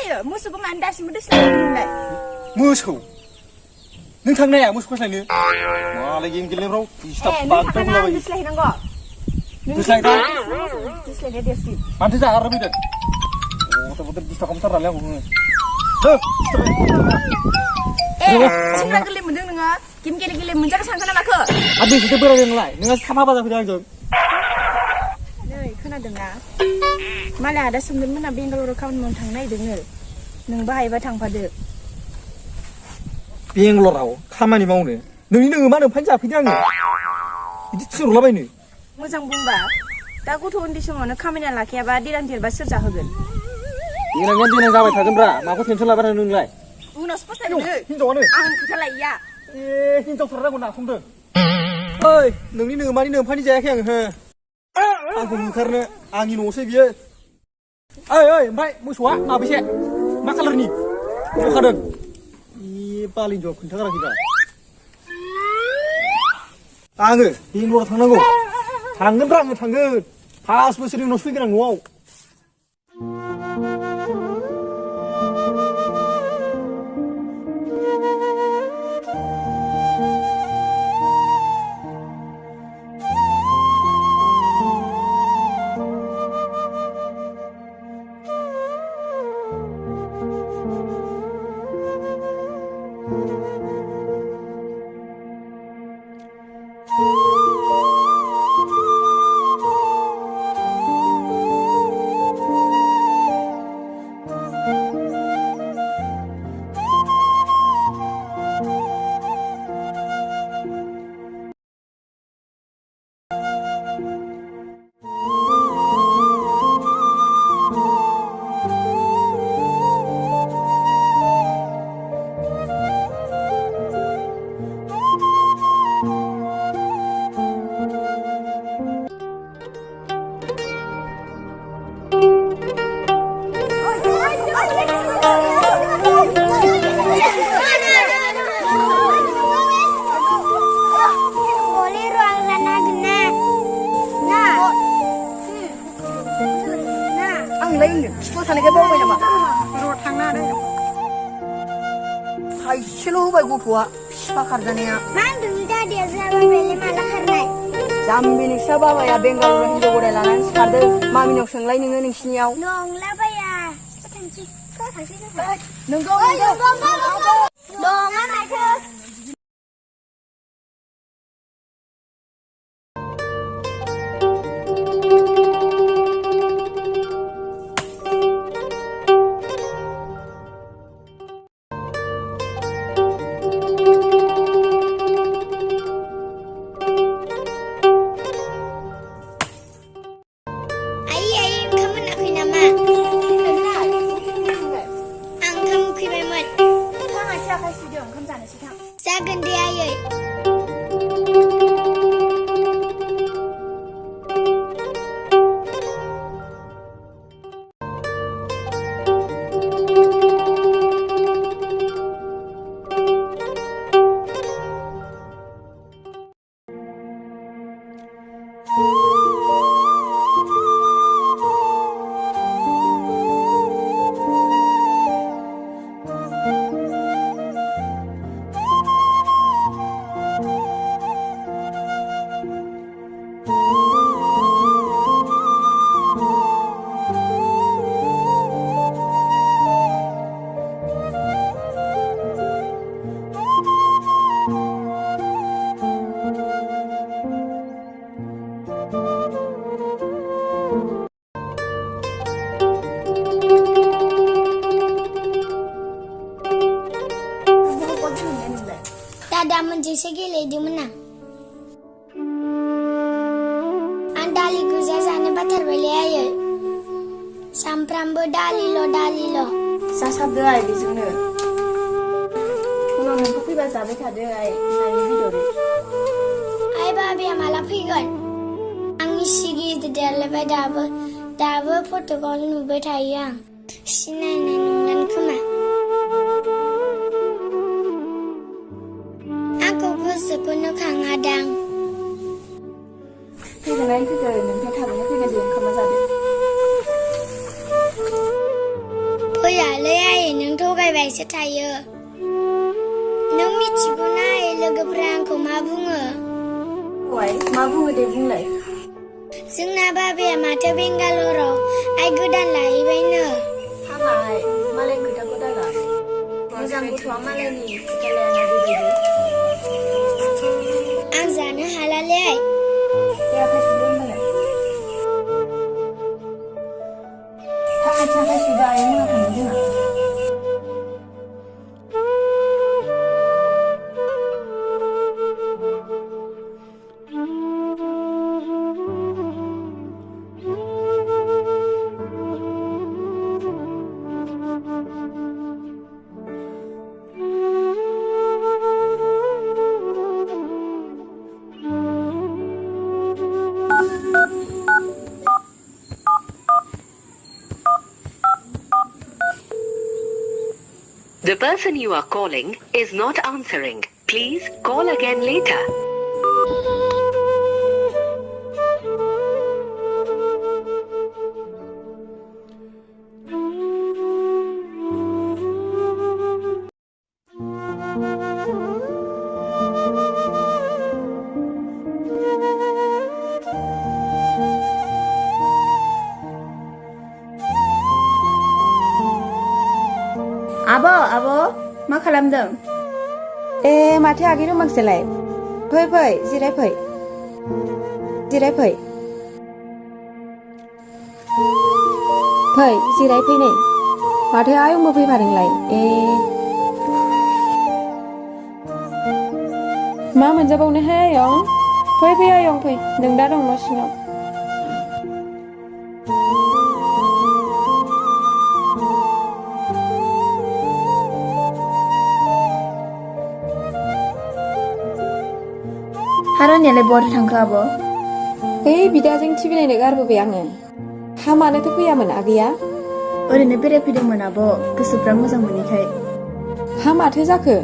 जायो मोसौखौ मानो दासिमबो दोस्लायनो नोंलाय मोसौ नों थांनाया मोसौ खास्लायनो मालाय गेम गेलेनायफ्राव दिस्टार्ब बांद्राय दोस्लायहैनांगौ दोस्लायनाय देरसिन माथो जागारनो फैदों गथ' दिस्टार्ब खालामथारनालै आंखौ सेंग्रा गोरलै मोनदों नोङो गेम गेले मोनजानो सानखोना माखो आरो बेखौथ' बोराय नोंलाय नोंहा साफा बाजा फैदों आंजों नै खोनादोंना मालाय आदा सोमदोन मोना बेंगालराव खामानि मावनो थांनो नागिरदोंनो नोंबो हायोबा थांफादो बेंगालराव खामानि मावनो नोङो मा होनो फाइन जाफैदो आङो बिदि थिनहरलाबायनो मोजां बुंबा दा गथ' उन्दै समावनो खामानिया लाखियाबा देनां देरबा सोर जाहोगोन देनां जाबाय थागोनब्रा माखौ टेनसन लाबाय नोंलाय उनावसो फस्थायगोन हिनजावानो आं खोथा लायिया हिनजावथार नांगौ नाखंदों ओइ नोंनि नोमानि नोमफानि जायाखै आङो आंखौ नुखारनो आंनि न'सै बियो ओइ ओमफ्राय मोसौआ माबेसे मा कालारनि अखादों बालिन्ज'आ खोन्थागाराखैदा आङो बेंगलराव थांनांगौ थांगोनब्रा आङो थांगोन 5 बोसोरनि उनावसो फैगोन आं न'आव खिथु थानायखाय बावबाय नामा र' थांनो हादों थाइसेल' होबाय गथ'आ फिफा खारजानाया मा होनदों दादिया जोंहा बाबायालाय माला खारनाय जाम्बि नोंस्रा बाबाया बेंगालराव हिनजाव गदाय लानानै खारदों मामिनाव सोंलाय नोङो नोंसिनियाव नंलाबाया थांसै नोंगौ नङा माथो जागोन दे आयै दादामोनजोंसो गेलेदोंमोन आं दालि गोजा जानो बाथारबायलै आयै सामफ्रामबो दालिल' जासाबदो आइ बेजोंनो उनाव नोंखौ फैबा जाबाय थादो आइ नानि बेदरै आइ बाबाया माला फैगोन आंनि सिगि देरलायबाय दाबो फट'खौ नुबाय थायो आं सिनायनाय नंलानो खोमा गोसोखौनो खाङादां फैगोन नोंथाङा थाबैनो फैगोन दे ओंखामा जादो फै बुजियालै आयै नों थगायबायसो थायो नों मिथिगौना आयै लोगोफ्रा आंखौ मा बुङो वाय मा बुङो दे बुंलाय जोंना बाबाया माथो बेंगालराव आइ गोदान लाहैबायनो हामाय मालायनि खोथाखौ दागा मोजां गथ'आ मालायनि खोथा लायाना बेबायदि आं जानो हालालै आइ दे आखाय सुदो होनबालाय आखाय सुदो आइ मोना थांनो जोंहा The person you are calling is not answering. Please call again later. आब' मा खालामदों माथो आगै रमांसेलाय फै जिरायफै जिरायफै नै माथो आयंबो फैफादोंलाय मा मोनजाबावनोहाय आयं फै आयं फै नों दा दं न' सिङाव हारानियालाय बहा थांखो आब' बिदाजों टिभि नायनो गारबोबाय आङो हा मानोथो फैयामोन आगैया ओरैनो बेरायफैदोंमोन आब' गोसोफ्रा मोजां मोनैखाय हा माथो जाखो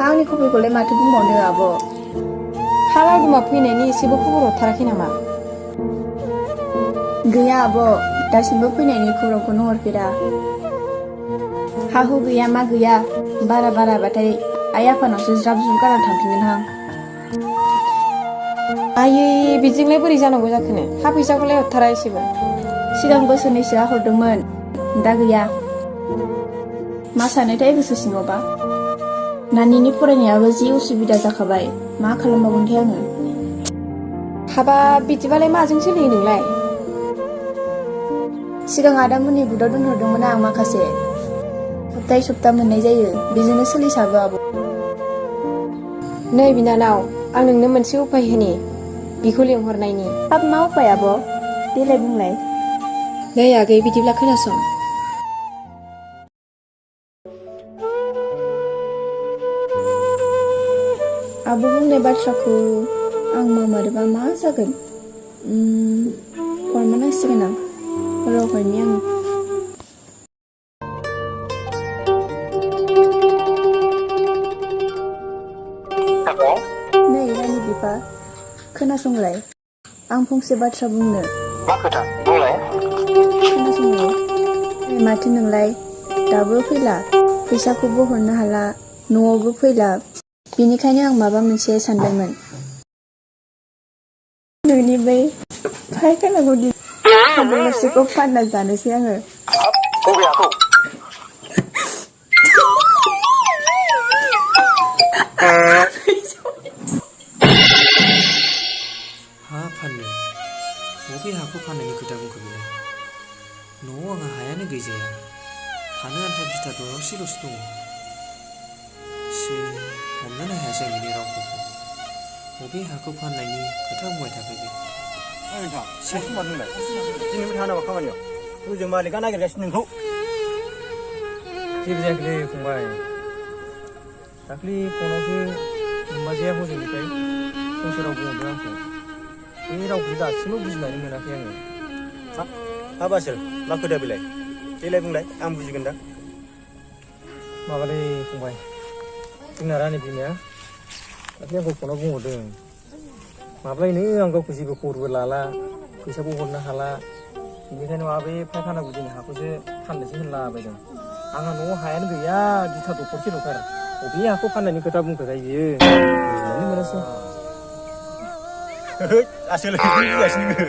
आंनि खबरखौलाय माथो बुंबावनो आब' हा लावदुमा फैनायनि एसेबो खबर हरथाराखै नामा गैया आब' दासिमबो फैनायनि खौरांखौनो हरफेरा हा हु गैया मा गैया बाराबाथाय आइ आफानावसो ज्राब गारना थांफिनगोनहां आयै बिदिजोंलाय बोरै जानांगौ जाखोनो हा फैसाखौलाय हरथारा एसेबो सिगां बोसोरनैसोआ हरदोंमोन दा गैया मा सानोथाय गोसो सिङावबा नानिनि फरायनायाबो जि उसुबिदा जाखाबाय मा खालामबावगोनथाय आङो हाबा बिदिबालाय माजों सोलियो नोंलाय सिगां आदामोननि बुदाव दोनहरदोंमोन आं माखासे सप्तायै सप्ता मोननाय जायो बेजोंनो सोलिसाबो आब' नै बिनानाव आं नोंनो मोनसे उपाय होनि बिखौ लिंहरनायनि हाब मा उपाय आब' देलाय बुंलाय नै आगै बिदिब्ला खोनासं आब' बुंनाय बाथ्राखौ आं मावमारोबा मा जागोन हरमानांसिगोन आं हरनि आङो नै रानि बिफा खोनासंलाय आं फंसे बाथ्रा बुंनो मा खोथा बुंलाय खोनासंलाय माथो नोंलाय दाबो फैला फैसाखौबो हरनो हाला न'आवबो फैला बेनिखायनो आं माबा मोनसे सानबायमोन नोंनि बै फायखाना गुदि दरसेखौ फानना जानोसै आङो हा फाननो बबे हाखौ फाननायनि खोथा बुंखो बेलाय न'आव आंहा हायानो गैजाया थानो आन्था बिथा दरसेल'सो दङ हमनोनो हायासै आं बिनि रावफोरखौ बबे हाखौ फाननायनि खोथा बुंबाय थाखो बे नोंथां समा नोंलाय दिनैबो थाङा नामा खामानियाव ओजों मालिकआ नागिरगासिनो नोंखौ जेबो जायाखैलै फंबाय दाख्लि फनावसो नोमबाजैया हजोंनिफ्राय फंसे राव बुंहरदों आंखौ बे रावखौ दासिमबो बुजिनानै मोनाखै आङो हाब आसोल मा खोथा बेलाय देलाय बुंलाय आं बुजिगोन दा माबालै फंबाय जोंना रानि बिमाया दाख्लि आंखौ फनाव बुंहरदों माब्लायनो आं गावखौ जेबो खबरबो लाला फैसाबो हरनो हाला बेनिखायनो बे फायखाना गुदिनि हाखौसो फाननोसो होनलाबायदों आंहा न'आव हायानो गैया बिथा दखरसेल'थार बबे हाखौ फाननायनि खोथा बुंखोथाय बियो बुजिनानै मोनासै आसोल बुजियासै नोङो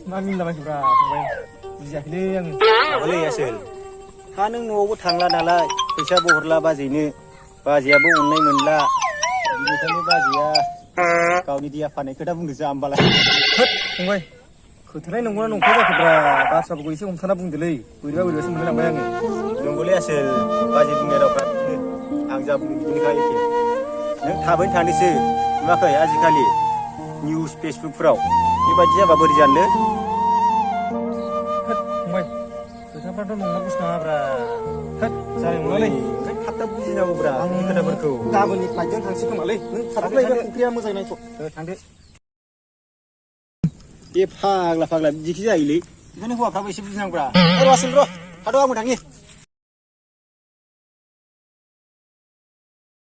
मा मिनिलाबायखोब्रा फंबाय बुजियाखैलै आं माबालै आसोल हा नों न'आवबो थांला नालाय फैसाबो हरला बाजैनो बाजैयाबो अननाय मोनला बिनिखायनो बाजैया गावनि देहा फाननाय खोथा बुंदोंसो आमबालाय फंबाय खोथायालाय नंगौना नंखाया जाखोब्रा बाथ्राफोरखौ एसे हमथाना बुंदोलै बोरैबा बोरैबासो मोनलायलांबाय आङो नंगौलै आसोल बाजै बुंनाय रावफ्रा बिदिनो आं जा बुंदों बिदिनोखा एखे नों थाबैनो थांदोंसो नुवाखै आजिखालि निउस फेसबुकफ्राव बेबायदि जाबा बोरै जानोलै फंबाय खोथाफ्राथ' नंमारगौसो नामाब्रा जानाय नङालै ओंखायनो थाब थाब बुजिनांगौब्रा आंनि खोथाफोरखौ गाबोननि फ्लाइटजों थांसै खोमालै नों थाथ'लाय बे फुख्रिया मोजां नायथ' थांदो बे फाग्ला बिदिखि जायोलै ओंखायनो हौवाफ्राबो एसे बुजिनांगौब्रा र' आसोल र' थाद' आंबो थांनि